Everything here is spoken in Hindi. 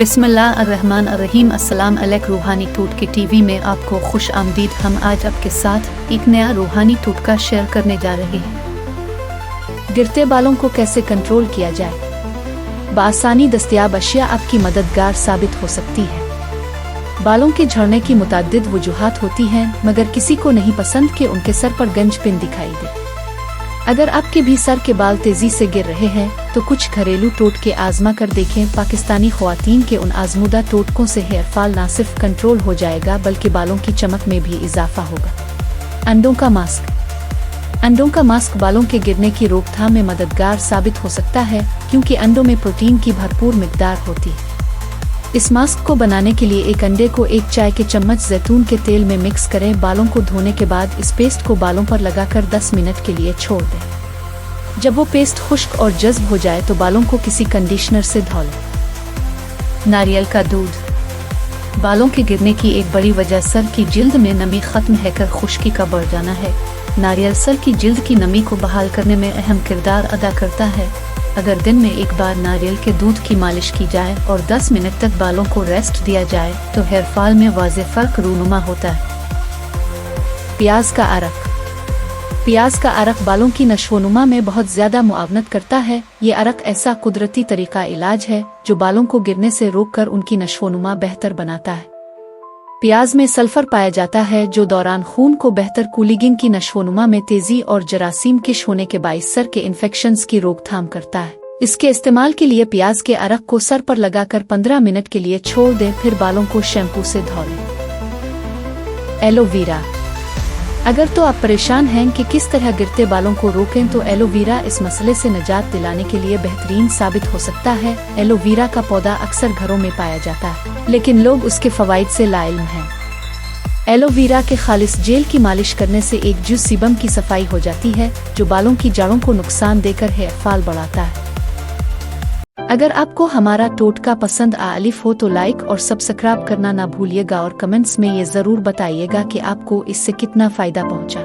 बिस्मिल्लाहिर्रहमानिर्रहीम। अस्सलाम अलैकुम। रूहानी टोटके टीवी में आपको खुश आमदीद। हम आज आपके साथ एक नया रूहानी टोटका शेयर करने जा रहे हैं। गिरते बालों को कैसे कंट्रोल किया जाए। बआसानी दस्तयाब अशिया आपकी मददगार साबित हो सकती है। बालों के झड़ने की मुताद्दिद वजूहात होती हैं, मगर किसी को नहीं पसंद कि उनके सर पर गंज पिन दिखाई दे। अगर आपके भी सर के बाल तेजी से गिर रहे हैं तो कुछ घरेलू टोटके आजमा कर देखें। पाकिस्तानी ख्वातीन के उन आजमूदा टोटकों से हेयर फॉल न सिर्फ कंट्रोल हो जाएगा बल्कि बालों की चमक में भी इजाफा होगा। अंडों का मास्क। अंडों का मास्क बालों के गिरने की रोकथाम में मददगार साबित हो सकता है, क्योंकि अंडों में प्रोटीन की भरपूर मिकदार होती है। इस मास्क को बनाने के लिए एक अंडे को एक चाय के चम्मच जैतून के तेल में मिक्स करें। बालों को धोने के बाद इस पेस्ट को बालों पर लगाकर 10 मिनट के लिए छोड़ दें। जब वो पेस्ट खुश्क और जज्ब हो जाए तो बालों को किसी कंडीशनर से धो लें। नारियल का दूध। बालों के गिरने की एक बड़ी वजह सर की जिल्द में नमी खत्म होकर खुश्की का बढ़ जाना है। नारियल सर की जिल्द की नमी को बहाल करने में अहम किरदार अदा करता है। अगर दिन में एक बार नारियल के दूध की मालिश की जाए और 10 मिनट तक बालों को रेस्ट दिया जाए तो हेयर फॉल में वाज़ेह फर्क रूनुमा होता है। प्याज का अरक। प्याज का अरक बालों की नशोनुमा में बहुत ज्यादा मुआवनत करता है। ये अरक ऐसा कुदरती तरीका इलाज है जो बालों को गिरने से रोककर उनकी नशोनुमा बेहतर बनाता है। प्याज में सल्फर पाया जाता है जो दौरान खून को बेहतर कूलिंग की नशोनुमा में तेजी और जरासीम किश होने के बाइस सर के इन्फेक्शंस की रोकथाम करता है। इसके इस्तेमाल के लिए प्याज के अरक को सर पर लगाकर 15 मिनट के लिए छोड़ दें, फिर बालों को शैम्पू से धो लें। एलोवेरा। अगर तो आप परेशान हैं कि किस तरह गिरते बालों को रोकें तो एलोवेरा इस मसले से निजात दिलाने के लिए बेहतरीन साबित हो सकता है। एलोवेरा का पौधा अक्सर घरों में पाया जाता है, लेकिन लोग उसके फवाइद से लाइल्म हैं। एलोवेरा के खालिस जेल की मालिश करने से एक जुज़ सीबम की सफाई हो जाती है, जो बालों की जड़ों को नुकसान देकर हेयर फॉल बढ़ाता है। अगर आपको हमारा टोटका पसंद आलिफ हो तो लाइक और सब्सक्राइब करना ना भूलिएगा और कमेंट्स में ये ज़रूर बताइएगा कि आपको इससे कितना फ़ायदा पहुंचा।